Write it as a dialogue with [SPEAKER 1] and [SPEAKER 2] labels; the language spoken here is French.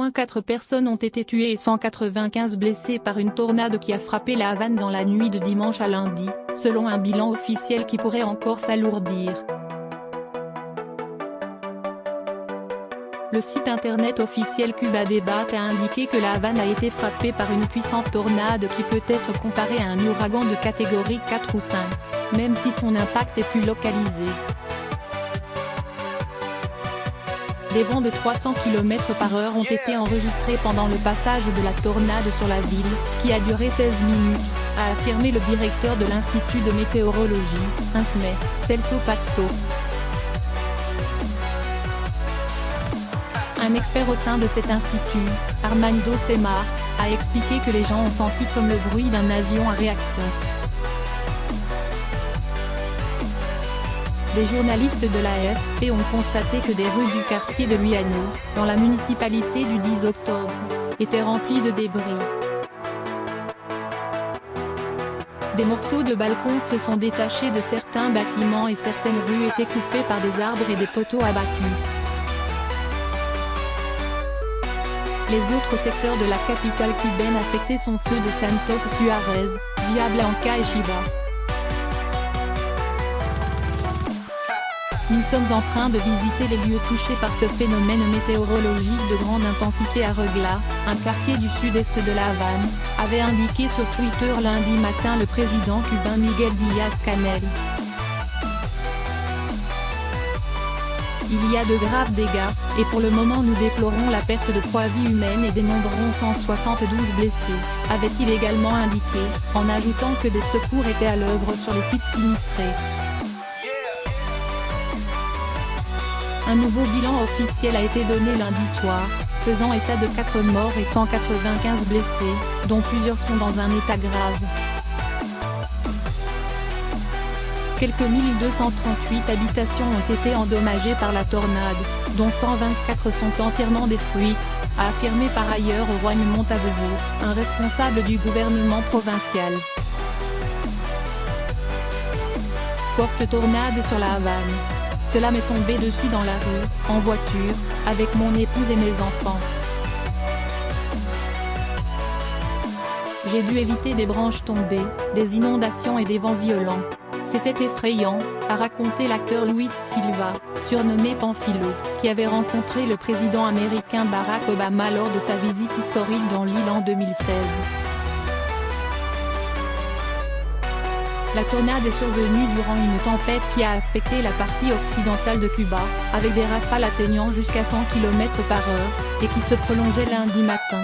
[SPEAKER 1] moins 4 personnes ont été tuées et 195 blessées par une tornade qui a frappé La Havane dans la nuit de dimanche à lundi, selon un bilan officiel qui pourrait encore s'alourdir. Le site internet officiel Cuba Debate a indiqué que La Havane a été frappée par une puissante tornade qui peut être comparée à un ouragan de catégorie 4 ou 5, même si son impact est plus localisé. Des vents de 300 km/h ont été enregistrés pendant le passage de la tornade sur la ville, qui a duré 16 minutes, a affirmé le directeur de l'Institut de météorologie, INSME, Celso Pazzo. Un expert au sein de cet institut, Armando Semar, a expliqué que les gens ont senti comme le bruit d'un avion à réaction. Des journalistes de l'AFP ont constaté que des rues du quartier de Luano, dans la municipalité du 10 octobre, étaient remplies de débris. Des morceaux de balcons se sont détachés de certains bâtiments et certaines rues étaient coupées par des arbres et des poteaux abattus. Les autres secteurs de la capitale cubaine affectés sont ceux de Santos Suárez, Villa Blanca et Chiva. Nous sommes en train de visiter les lieux touchés par ce phénomène météorologique de grande intensité à Regla, un quartier du sud-est de La Havane, avait indiqué sur Twitter lundi matin le président cubain Miguel Díaz-Canel. Il y a de graves dégâts, et pour le moment nous déplorons la perte de 3 vies humaines et dénombrons 172 blessés, avait-il également indiqué, en ajoutant que des secours étaient à l'œuvre sur les sites sinistrés. Un nouveau bilan officiel a été donné lundi soir, faisant état de 4 morts et 195 blessés, dont plusieurs sont dans un état grave. Quelques 1238 habitations ont été endommagées par la tornade, dont 124 sont entièrement détruites, a affirmé par ailleurs Juan Montalvo, un responsable du gouvernement provincial. Forte tornade sur La Havane. Cela m'est tombé dessus dans la rue, en voiture, avec mon épouse et mes enfants. J'ai dû éviter des branches tombées, des inondations et des vents violents. C'était effrayant, a raconté l'acteur Luis Silva, surnommé Panfilo, qui avait rencontré le président américain Barack Obama lors de sa visite historique dans l'île en 2016. La tornade est survenue durant une tempête qui a affecté la partie occidentale de Cuba, avec des rafales atteignant jusqu'à 100 km/h, et qui se prolongeait lundi matin.